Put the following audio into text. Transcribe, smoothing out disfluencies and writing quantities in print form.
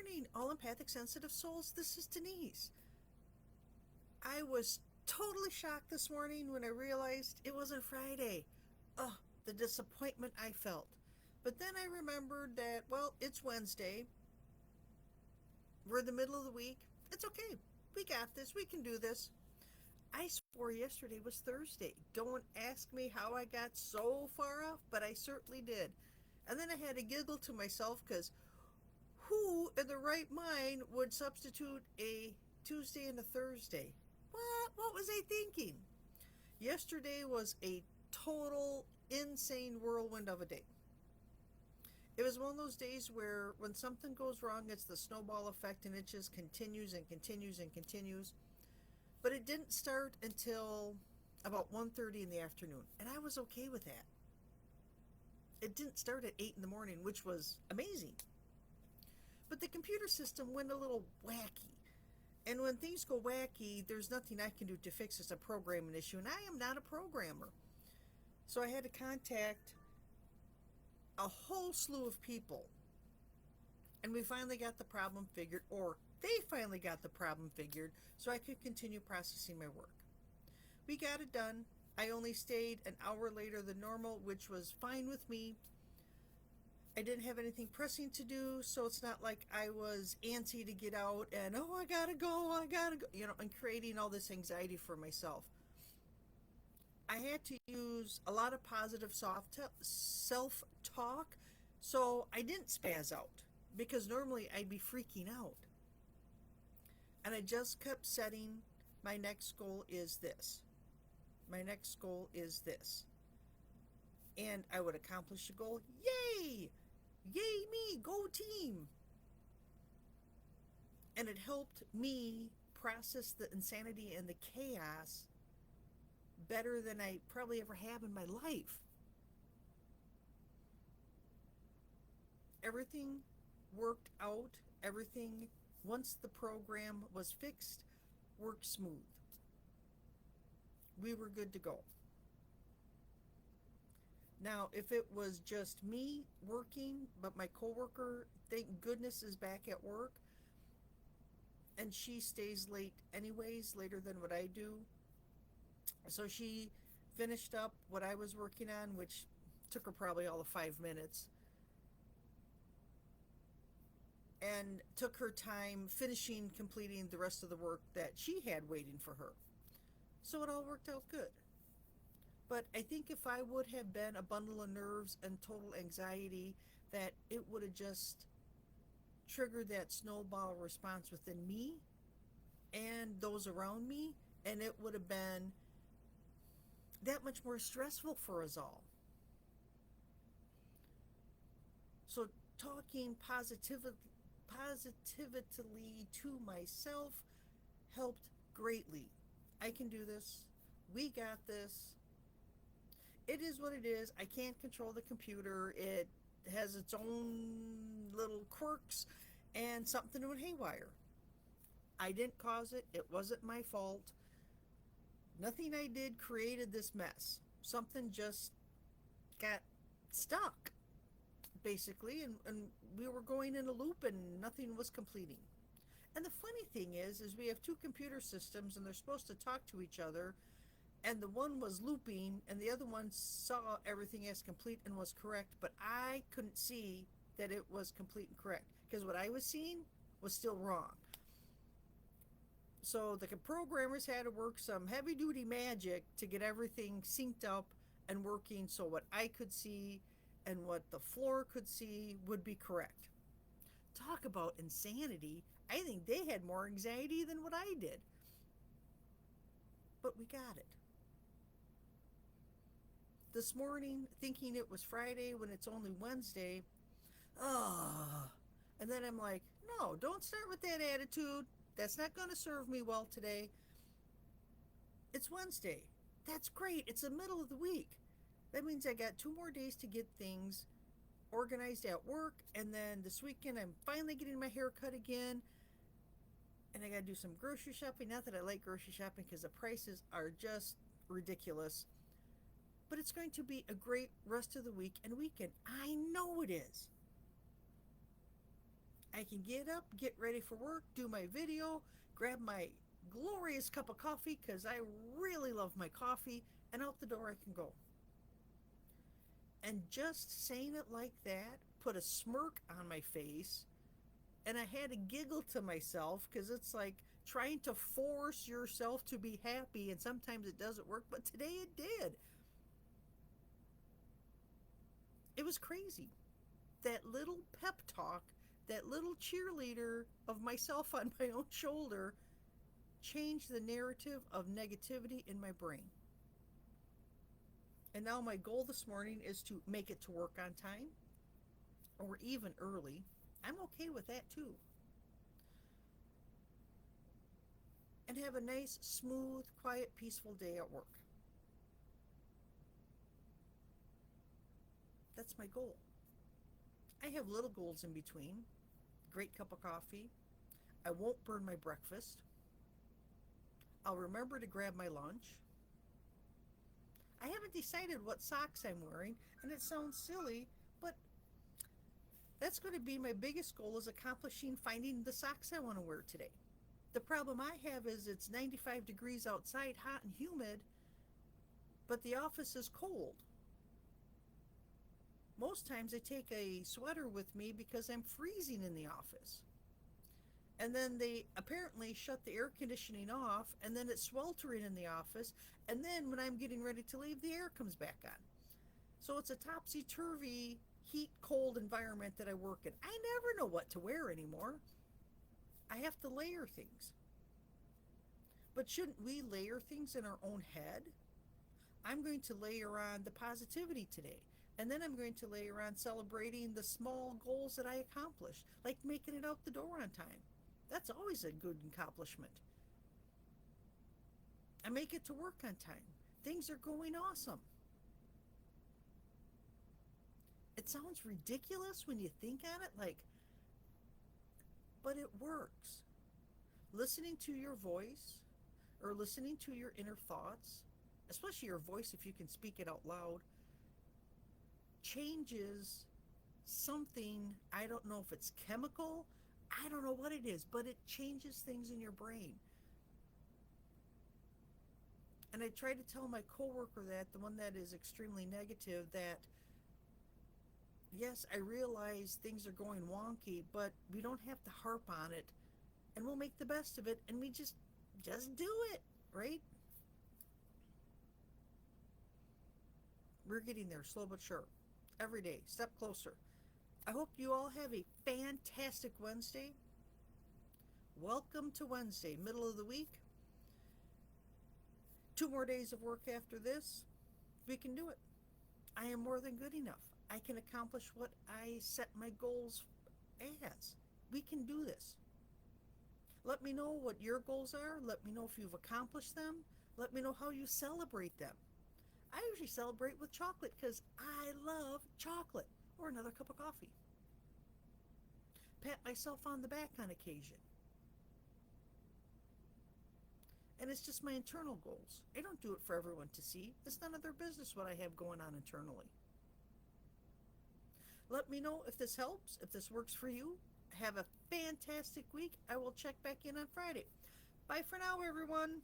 morning, all empathic, sensitive souls. This is Denise. I was totally shocked this morning when I realized it wasn't Friday. Ugh, the disappointment I felt. But then I remembered that, well, it's Wednesday. We're in the middle of the week. It's okay. We got this. We can do this. I swore yesterday was Thursday. Don't ask me how I got so far off, but I certainly did. And then I had to giggle to myself because who in the right mind would substitute a Tuesday and a Thursday? What was I thinking? Yesterday was a total insane whirlwind of a day. It was one of those days where when something goes wrong, it's the snowball effect and it just continues and continues and continues. But it didn't start until about 1:30 in the afternoon, and I was okay with that. It didn't start at 8 in the morning, which was amazing. But the computer system went a little wacky. And when things go wacky, there's nothing I can do to fix it. It's a programming issue, and I am not a programmer. So I had to contact a whole slew of people. And we finally got the problem figured, or they finally got the problem figured, so I could continue processing my work. We got it done. I only stayed an hour later than normal, which was fine with me. I didn't have anything pressing to do, so it's not like I was antsy to get out and, oh, I gotta go, and creating all this anxiety for myself. I had to use a lot of positive self talk, so I didn't spaz out because normally I'd be freaking out. And I just kept setting my next goal is this. My next goal is this. And I would accomplish a goal. Yay! Yay me! Go team! And it helped me process the insanity and the chaos better than I probably ever have in my life. Everything worked out. Everything, once the program was fixed, worked smooth. We were good to go. Now, if it was just me working, but my coworker, thank goodness, is back at work, and she stays late anyways, later than what I do. So she finished up what I was working on, which took her probably all of 5 minutes, and took her time completing the rest of the work that she had waiting for her. So it all worked out good. But I think if I would have been a bundle of nerves and total anxiety, that it would have just triggered that snowball response within me and those around me, and it would have been that much more stressful for us all. So talking positively to myself helped greatly. I can do this. We got this. It is what it is. I can't control the computer. It has its own little quirks, and something went haywire. I didn't cause it. It wasn't my fault. Nothing I did created this mess. Something just got stuck, basically, and we were going in a loop and nothing was completing. And the funny thing is we have two computer systems and they're supposed to talk to each other, and the one was looping and the other one saw everything as complete and was correct, but I couldn't see that it was complete and correct because what I was seeing was still wrong. So the programmers had to work some heavy duty magic to get everything synced up and working so what I could see and what the floor could see would be correct. Talk about insanity. I think they had more anxiety than what I did. But we got it. This morning, thinking it was Friday when it's only Wednesday, and then I'm like, no, don't start with that attitude. That's not going to serve me well today. It's Wednesday. That's great. It's the middle of the week. That means I got 2 more days to get things organized at work, and then this weekend I'm finally getting my hair cut again, and I got to do some grocery shopping. Not that I like grocery shopping because the prices are just ridiculous, but it's going to be a great rest of the week and weekend. I know it is. I can get up, get ready for work, do my video, grab my glorious cup of coffee because I really love my coffee, and out the door I can go. And just saying it like that put a smirk on my face, and I had to giggle to myself because it's like trying to force yourself to be happy, and sometimes it doesn't work, but today it did. It was crazy. That little pep talk, that little cheerleader of myself on my own shoulder changed the narrative of negativity in my brain. And now my goal this morning is to make it to work on time or even early. I'm okay with that too. And have a nice, smooth, quiet, peaceful day at work. That's my goal. I have little goals in between. Great cup of coffee. I won't burn my breakfast. I'll remember to grab my lunch. I haven't decided what socks I'm wearing, and it sounds silly, but that's going to be my biggest goal, is accomplishing finding the socks I want to wear today. The problem I have is it's 95 degrees outside, hot and humid, but the office is cold. Most times I take a sweater with me because I'm freezing in the office. And then they apparently shut the air conditioning off, and then it's sweltering in the office, and then when I'm getting ready to leave, the air comes back on. So it's a topsy-turvy, heat, cold environment that I work in. I never know what to wear anymore. I have to layer things. But shouldn't we layer things in our own head? I'm going to layer on the positivity today. And then I'm going to layer on celebrating the small goals that I accomplished, like making it out the door on time. That's always a good accomplishment. I make it to work on time. Things are going awesome. It sounds ridiculous when you think on it, like, but it works. Listening to your voice or listening to your inner thoughts, especially your voice if you can speak it out loud, changes something. I don't know if it's chemical, I don't know what it is, but it changes things in your brain. And I try to tell my coworker, that the one that is extremely negative, that yes, I realize things are going wonky, but we don't have to harp on it, and we'll make the best of it, and we just do it, right? We're getting there, slow but sure. Every day, step closer. I hope you all have a fantastic Wednesday. Welcome to Wednesday, middle of the week. 2 more days of work after this. We can do it. I am more than good enough. I can accomplish what I set my goals as. We can do this. Let me know what your goals are. Let me know if you've accomplished them. Let me know how you celebrate them. I usually celebrate with chocolate because I love chocolate, or another cup of coffee. Pat myself on the back on occasion. And it's just my internal goals. I don't do it for everyone to see. It's none of their business what I have going on internally. Let me know if this helps, if this works for you. Have a fantastic week. I will check back in on Friday. Bye for now, everyone.